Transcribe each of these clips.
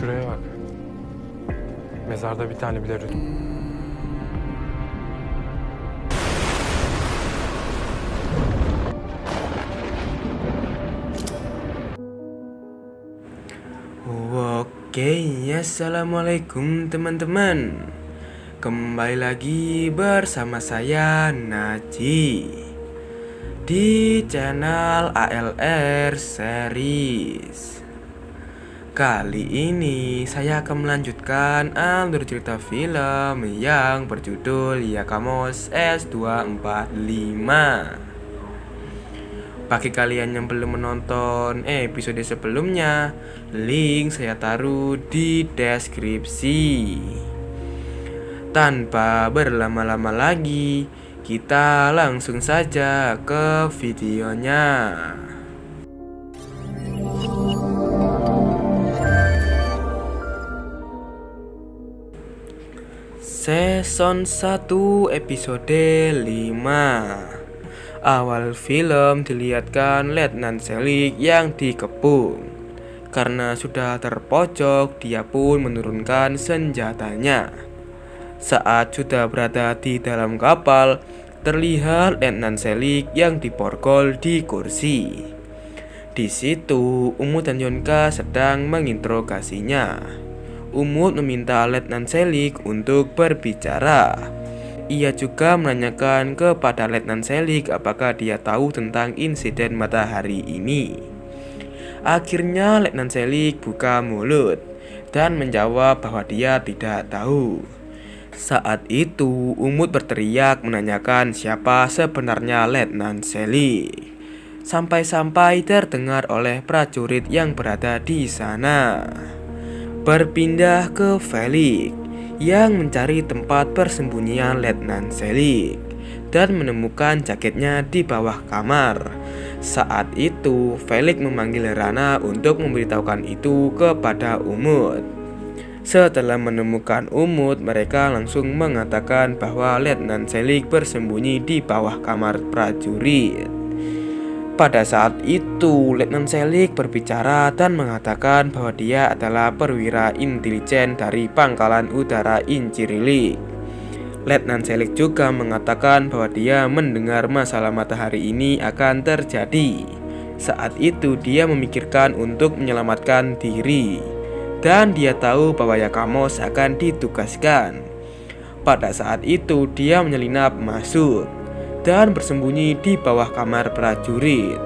Şuraya bak. Mezarda bir tane bile Oke, assalamualaikum teman-teman. Kembali lagi bersama saya Naji di channel ALR Series. Kali ini saya akan melanjutkan alur cerita film yang berjudul Yakamos S245. Bagi kalian yang belum menonton episode sebelumnya, link saya taruh di deskripsi. Tanpa berlama-lama lagi, kita langsung saja ke videonya. Season 1 episode 5. Awal film dilihatkan Letnan Selik yang dikepung. Karena sudah terpojok, dia pun menurunkan senjatanya. Saat sudah berada di dalam kapal, terlihat Letnan Selik yang diborgol di kursi. Di situ, Umut dan Yonka sedang menginterogasinya. Umut meminta Letnan Selik untuk berbicara. Ia juga menanyakan kepada Letnan Selik apakah dia tahu tentang insiden matahari ini. Akhirnya Letnan Selik buka mulut dan menjawab bahwa dia tidak tahu. Saat itu Umut berteriak menanyakan siapa sebenarnya Letnan Selik. Sampai-sampai terdengar oleh prajurit yang berada di sana. Berpindah ke Felix yang mencari tempat persembunyian Letnan Selik dan menemukan jaketnya di bawah kamar. Saat itu Felix memanggil Rana untuk memberitahukan itu kepada Umut. Setelah menemukan Umut, mereka langsung mengatakan bahwa Letnan Selik bersembunyi di bawah kamar prajurit. Pada saat itu, Letnan Selik berbicara dan mengatakan bahwa dia adalah perwira intelijen dari Pangkalan Udara Incirlik. Letnan Selik juga mengatakan bahwa dia mendengar masalah matahari ini akan terjadi. Saat itu dia memikirkan untuk menyelamatkan diri, dan dia tahu bahwa Yakamos akan ditugaskan. Pada saat itu dia menyelinap masuk dan bersembunyi di bawah kamar prajurit.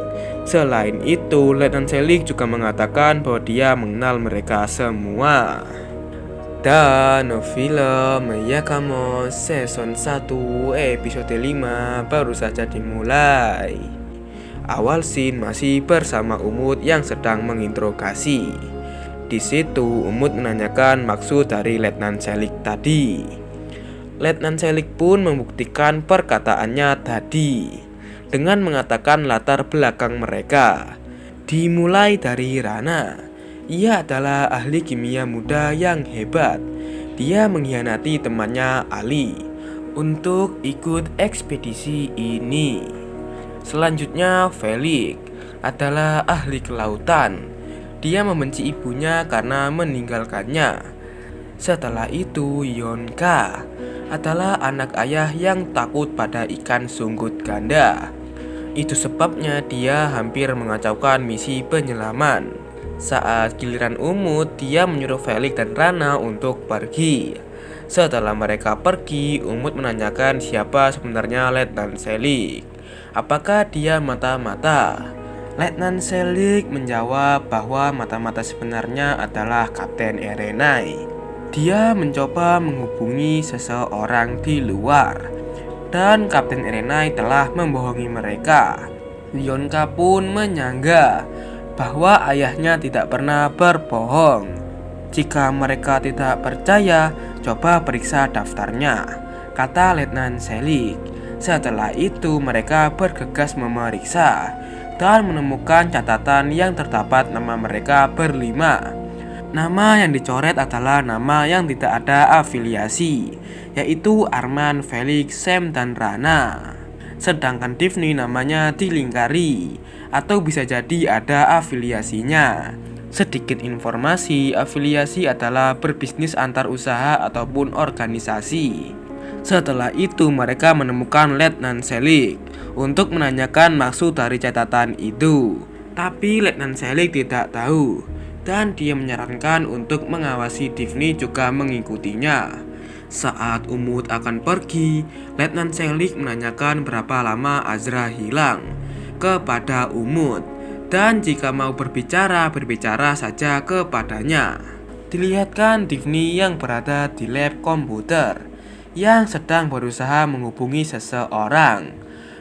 Selain itu, Letnan Selik juga mengatakan bahwa dia mengenal mereka semua. Dan film Yakamos Season 1 episode 5 baru saja dimulai. Awal scene masih bersama Umut yang sedang menginterogasi. Di situ Umut menanyakan maksud dari Letnan Selik tadi. Letnan Selik pun membuktikan perkataannya tadi dengan mengatakan latar belakang mereka. Dimulai dari Rana. Ia adalah ahli kimia muda yang hebat. Dia mengkhianati temannya Ali untuk ikut ekspedisi ini. Selanjutnya Felix adalah ahli kelautan. Dia membenci ibunya karena meninggalkannya. Setelah itu Yonka adalah anak ayah yang takut pada ikan sunggut ganda. Itu sebabnya dia hampir mengacaukan misi penyelaman. Saat giliran Umut, dia menyuruh Felix dan Rana untuk pergi. Setelah mereka pergi, Umut menanyakan siapa sebenarnya Letnan Selik. Apakah dia mata-mata? Letnan Selik menjawab bahwa mata-mata sebenarnya adalah Kapten Erenai. Dia mencoba menghubungi seseorang di luar, dan Kapten Erenai telah membohongi mereka. Yonka pun menyangga bahwa ayahnya tidak pernah berbohong. Jika mereka tidak percaya, coba periksa daftarnya, kata Letnan Selik. Setelah itu mereka bergegas memeriksa dan menemukan catatan yang terdapat nama mereka berlima. Nama yang dicoret adalah nama yang tidak ada afiliasi, yaitu Arman, Felix, Sam, dan Rana. Sedangkan Divni namanya dilingkari, atau bisa jadi ada afiliasinya. Sedikit informasi, afiliasi adalah berbisnis antar usaha ataupun organisasi. Setelah itu mereka menemukan Letnan Selik untuk menanyakan maksud dari catatan itu. Tapi Letnan Selik tidak tahu dan dia menyarankan untuk mengawasi Divni juga mengikutinya. Saat Umut akan pergi, Letnan Selik menanyakan berapa lama Azra hilang kepada Umut. Dan jika mau berbicara saja kepadanya. Dilihatkan Divni yang berada di lab komputer yang sedang berusaha menghubungi seseorang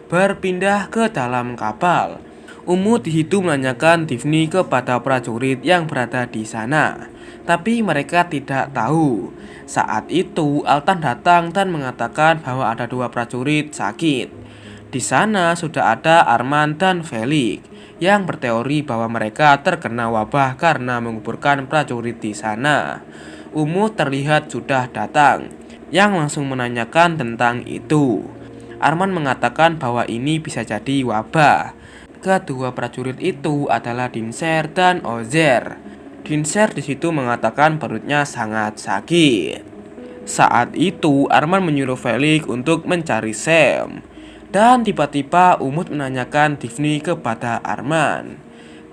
berpindah ke dalam kapal. Umut di situ menanyakan Divni kepada prajurit yang berada di sana, tapi mereka tidak tahu. Saat itu Altan datang dan mengatakan bahwa ada 2 prajurit sakit. Di sana sudah ada Arman dan Felix yang berteori bahwa mereka terkena wabah karena menguburkan prajurit di sana. Umut terlihat sudah datang, yang langsung menanyakan tentang itu. Arman mengatakan bahwa ini bisa jadi wabah. Kedua prajurit itu adalah Dinser dan Ozer. Dinser di situ mengatakan perutnya sangat sakit. Saat itu Arman menyuruh Felix untuk mencari Sam. Dan tiba-tiba Umut menanyakan Divni kepada Arman.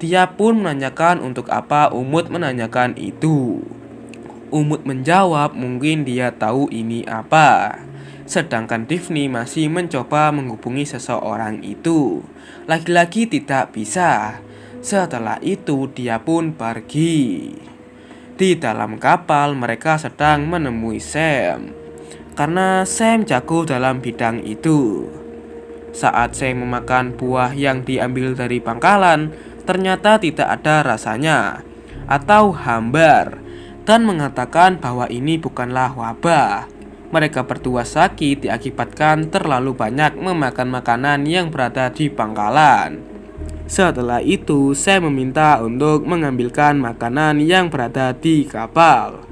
Dia pun menanyakan untuk apa Umut menanyakan itu. Umut menjawab mungkin dia tahu ini apa. Sedangkan Divni masih mencoba menghubungi seseorang itu. Lagi-lagi tidak bisa. Setelah itu dia pun pergi. Di dalam kapal mereka sedang menemui Sam, karena Sam jago dalam bidang itu. Saat Sam memakan buah yang diambil dari pangkalan, ternyata tidak ada rasanya atau hambar, dan mengatakan bahwa ini bukanlah wabah. Mereka berdua sakit diakibatkan terlalu banyak memakan makanan yang berada di pangkalan. Setelah itu Sam meminta untuk mengambilkan makanan yang berada di kapal.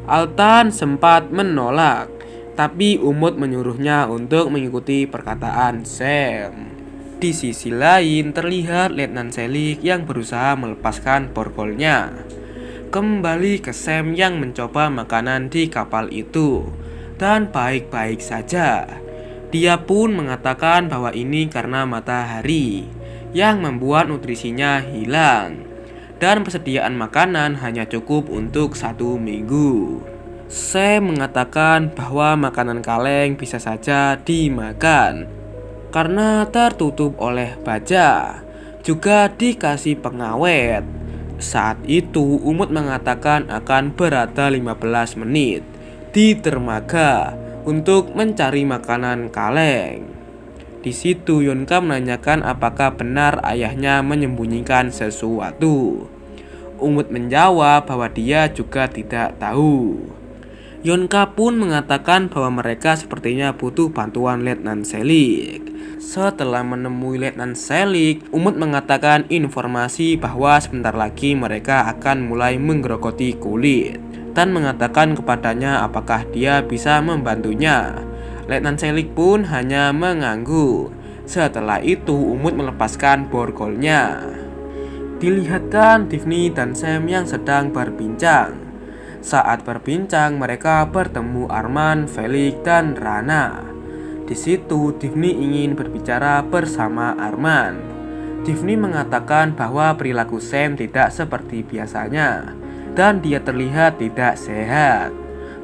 Altan sempat menolak, tapi Umut menyuruhnya untuk mengikuti perkataan Sam. Di sisi lain terlihat Letnan Selik yang berusaha melepaskan borgolnya. Kembali ke Sam yang mencoba makanan di kapal itu, dan baik-baik saja. Dia pun mengatakan bahwa ini karena matahari yang membuat nutrisinya hilang, dan persediaan makanan hanya cukup untuk 1 minggu. Sam mengatakan bahwa makanan kaleng bisa saja dimakan karena tertutup oleh baja, juga dikasih pengawet. Saat itu Umut mengatakan akan berada 15 menit di dermaga untuk mencari makanan kaleng. Di situ Yonka menanyakan apakah benar ayahnya menyembunyikan sesuatu. Umut menjawab bahwa dia juga tidak tahu. Yonka pun mengatakan bahwa mereka sepertinya butuh bantuan Letnan Selik. Setelah menemui Letnan Selik, Umut mengatakan informasi bahwa sebentar lagi mereka akan mulai menggerogoti kulit, dan mengatakan kepadanya apakah dia bisa membantunya. Letnan Selik pun hanya mengangguk. Setelah itu Umut melepaskan borgolnya. Dilihatkan Divni dan Sam yang sedang berbincang. Saat berbincang mereka bertemu Arman, Felix, dan Rana. Di situ Divni ingin berbicara bersama Arman. Divni mengatakan bahwa perilaku Sam tidak seperti biasanya dan dia terlihat tidak sehat.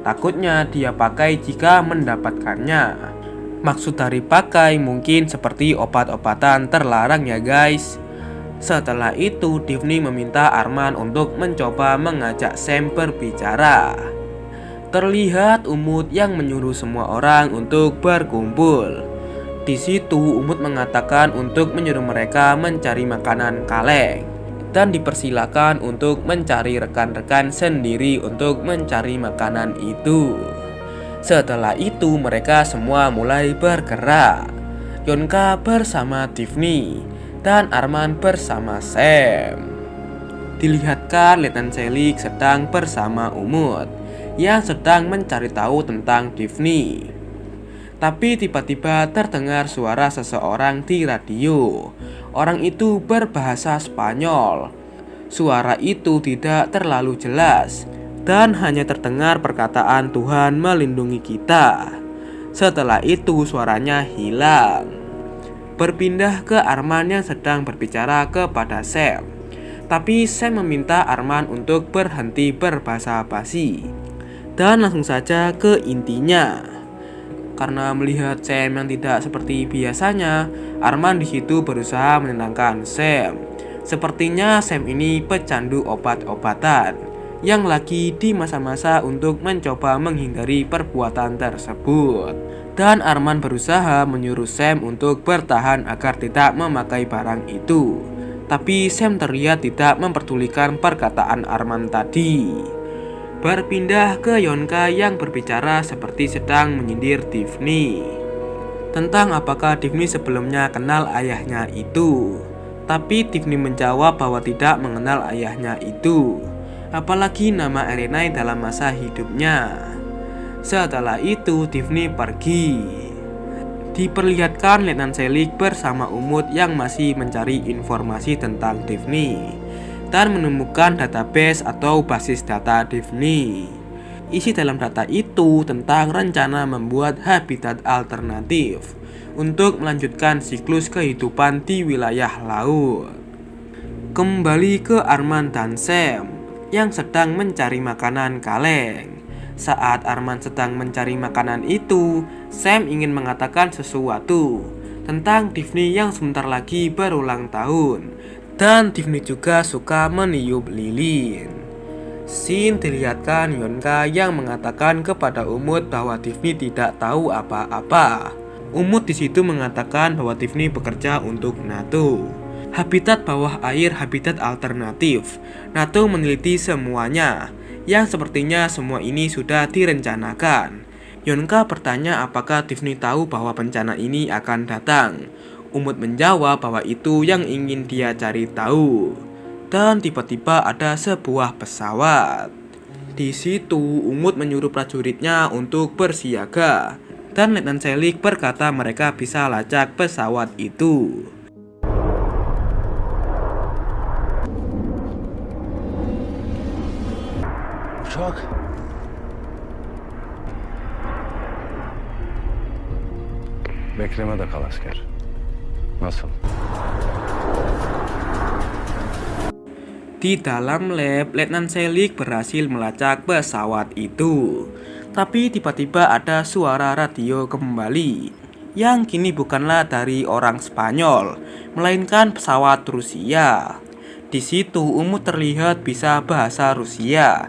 Takutnya dia pakai jika mendapatkannya. Maksud dari pakai mungkin seperti obat-obatan terlarang ya guys. Setelah itu Divni meminta Arman untuk mencoba mengajak Sam berbicara. Terlihat Umut yang menyuruh semua orang untuk berkumpul. Di situ Umut mengatakan untuk menyuruh mereka mencari makanan kaleng dan dipersilakan untuk mencari rekan-rekan sendiri untuk mencari makanan itu. Setelah itu mereka semua mulai bergerak. Yonka bersama Divni dan Arman bersama Sam. Dilihatkan Letnan Selik sedang bersama Umut yang sedang mencari tahu tentang Divni. Tapi tiba-tiba terdengar suara seseorang di radio. Orang itu berbahasa Spanyol. Suara itu tidak terlalu jelas dan hanya terdengar perkataan Tuhan melindungi kita. Setelah itu suaranya hilang, berpindah ke Arman yang sedang berbicara kepada Sam. Tapi Sam meminta Arman untuk berhenti berbasa-basi dan langsung saja ke intinya. Karena melihat Sam yang tidak seperti biasanya, Arman di situ berusaha menenangkan Sam. Sepertinya Sam ini pecandu obat-obatan yang lagi di masa-masa untuk mencoba menghindari perbuatan tersebut. Dan Arman berusaha menyuruh Sam untuk bertahan agar tidak memakai barang itu. Tapi Sam terlihat tidak memperdulikan perkataan Arman tadi. Berpindah ke Yonka yang berbicara seperti sedang menyindir Tiffany tentang apakah Tiffany sebelumnya kenal ayahnya itu. Tapi Tiffany menjawab bahwa tidak mengenal ayahnya itu, apalagi nama Erenai dalam masa hidupnya. Setelah itu Tiffany pergi. Diperlihatkan Letnan Selik bersama Umut yang masih mencari informasi tentang Tiffany dan menemukan database atau basis data Tiffany. Isi dalam data itu tentang rencana membuat habitat alternatif untuk melanjutkan siklus kehidupan di wilayah laut. Kembali ke Arman dan Sam yang sedang mencari makanan kaleng. Saat Arman sedang mencari makanan itu, Sam ingin mengatakan sesuatu tentang Tiffany yang sebentar lagi berulang tahun. Dan Tiffany juga suka meniup lilin. Scene dilihatkan Yonka yang mengatakan kepada Umut bahwa Tiffany tidak tahu apa-apa. Umut di situ mengatakan bahwa Tiffany bekerja untuk NATO. Habitat bawah air, habitat alternatif. NATO meneliti semuanya, yang sepertinya semua ini sudah direncanakan. Yonka bertanya apakah Tiffany tahu bahwa bencana ini akan datang. Umut menjawab bahwa itu yang ingin dia cari tahu. Dan tiba-tiba ada sebuah pesawat. Di situ Umut menyuruh prajuritnya untuk bersiaga. Dan Letnan Selik berkata mereka bisa lacak pesawat itu. Uçak. Beklemede kal asker. Nasıl? Di dalam lab, Letnan Selik berhasil melacak pesawat itu. Tapi tiba-tiba ada suara radio kembali, yang kini bukanlah dari orang Spanyol, melainkan pesawat Rusia. Di situ Umut terlihat bisa bahasa Rusia.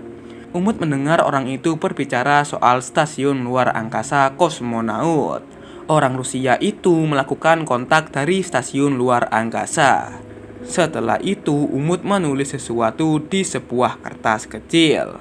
Umut mendengar orang itu berbicara soal stasiun luar angkasa kosmonaut. Orang Rusia itu melakukan kontak dari stasiun luar angkasa. Setelah itu Umut menulis sesuatu di sebuah kertas kecil.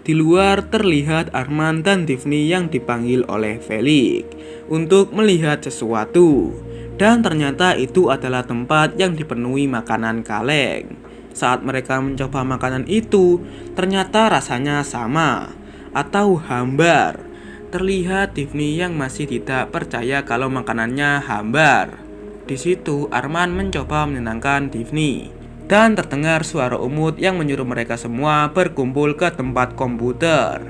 Di luar terlihat Arman dan Tiffany yang dipanggil oleh Felix untuk melihat sesuatu. Dan ternyata itu adalah tempat yang dipenuhi makanan kaleng. Saat mereka mencoba makanan itu, ternyata rasanya sama atau hambar. Terlihat Tiffany yang masih tidak percaya kalau makanannya hambar. Di situ Arman mencoba menenangkan Tiffany. Dan terdengar suara Umut yang menyuruh mereka semua berkumpul ke tempat komputer.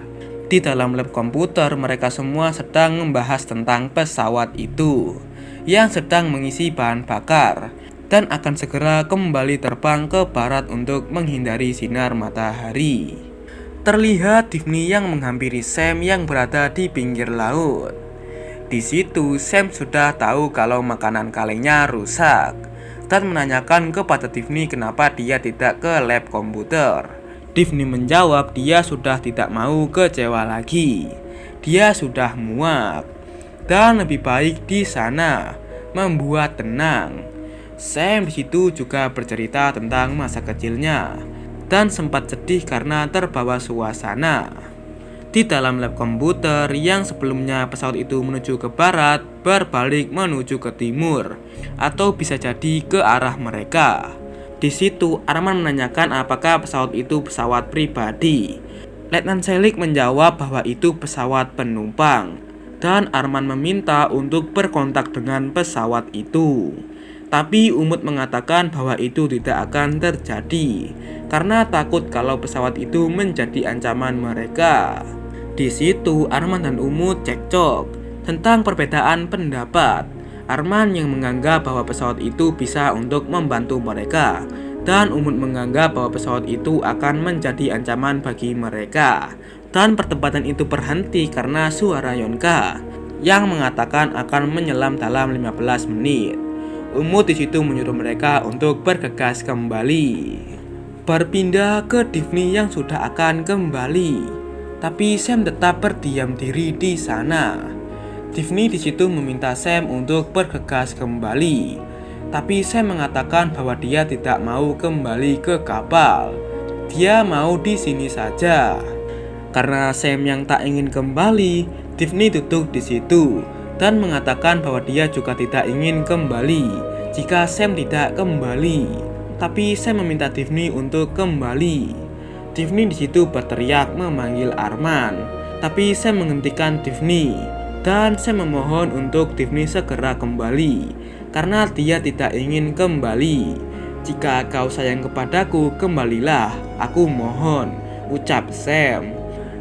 Di dalam lab komputer mereka semua sedang membahas tentang pesawat itu yang sedang mengisi bahan bakar dan akan segera kembali terbang ke barat untuk menghindari sinar matahari. Terlihat Tiffany yang menghampiri Sam yang berada di pinggir laut. Di situ Sam sudah tahu kalau makanan kalengnya rusak dan menanyakan kepada Tiffany kenapa dia tidak ke lab komputer. Tiffany menjawab dia sudah tidak mau kecewa lagi. Dia sudah muak dan lebih baik di sana, membuat tenang. Sam di situ juga bercerita tentang masa kecilnya dan sempat sedih karena terbawa suasana. Di dalam lab komputer yang sebelumnya pesawat itu menuju ke barat, berbalik menuju ke timur, atau bisa jadi ke arah mereka. Di situ Arman menanyakan apakah pesawat itu pesawat pribadi. Letnan Selik menjawab bahwa itu pesawat penumpang, dan Arman meminta untuk berkontak dengan pesawat itu. Tapi Umut mengatakan bahwa itu tidak akan terjadi karena takut kalau pesawat itu menjadi ancaman mereka. Di situ Arman dan Umut cekcok tentang perbedaan pendapat. Arman yang menganggap bahwa pesawat itu bisa untuk membantu mereka, dan Umut menganggap bahwa pesawat itu akan menjadi ancaman bagi mereka. Dan perdebatan itu berhenti karena suara Yonka yang mengatakan akan menyelam dalam 15 menit. Umut di situ menyuruh mereka untuk bergegas kembali. Berpindah ke Divni yang sudah akan kembali, tapi Sam tetap berdiam diri di sana. Divni di situ meminta Sam untuk bergegas kembali, tapi Sam mengatakan bahwa dia tidak mau kembali ke kapal. Dia mau di sini saja. Karena Sam yang tak ingin kembali, Divni duduk di situ dan mengatakan bahwa dia juga tidak ingin kembali jika Sam tidak kembali. Tapi Sam meminta Divni untuk kembali. Divni di situ berteriak memanggil Arman, tapi Sam menghentikan Divni dan Sam memohon untuk Divni segera kembali karena dia tidak ingin kembali. "Jika kau sayang kepadaku, kembalilah, aku mohon," ucap Sam.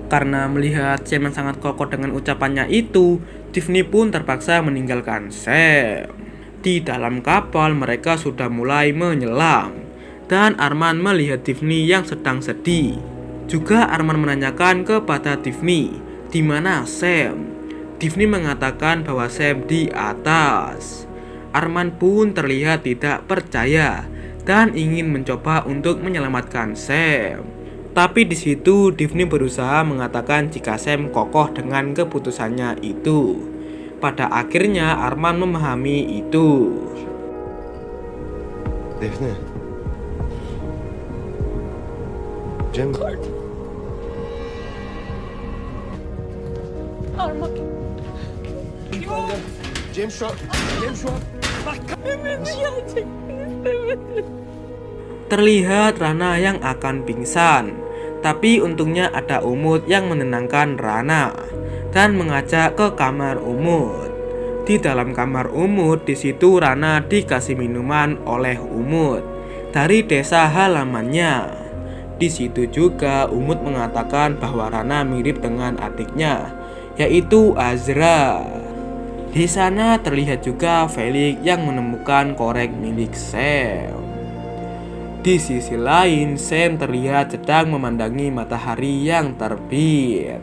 Karena melihat Sam yang sangat kokoh dengan ucapannya itu, Divni pun terpaksa meninggalkan Sam. Di dalam kapal mereka sudah mulai menyelam, dan Arman melihat Divni yang sedang sedih. Juga Arman menanyakan kepada Divni, "Di mana Sam?" Divni mengatakan bahwa Sam di atas. Arman pun terlihat tidak percaya dan ingin mencoba untuk menyelamatkan Sam. Tapi di situ Divni berusaha mengatakan jika Sam kokoh dengan keputusannya itu. Pada akhirnya Arman memahami itu. Defne. Cem. Arman. Cem şu an. Terlihat Rana yang akan pingsan, tapi untungnya ada Umut yang menenangkan Rana dan mengajak ke kamar Umut. Di dalam kamar Umut, di situ Rana dikasih minuman oleh Umut dari desa halamannya. Di situ juga Umut mengatakan bahwa Rana mirip dengan adiknya, yaitu Azra. Di sana terlihat juga Felix yang menemukan korek milik Sam. Di sisi lain, Sam terlihat sedang memandangi matahari yang terbit.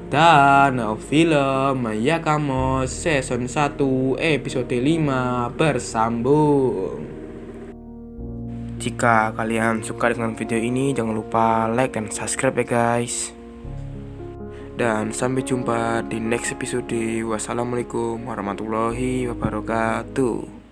Dan film Yakamos Season 1 episode 5 bersambung. Jika kalian suka dengan video ini, jangan lupa like dan subscribe ya guys. Dan sampai jumpa di next episode. Wassalamualaikum warahmatullahi wabarakatuh.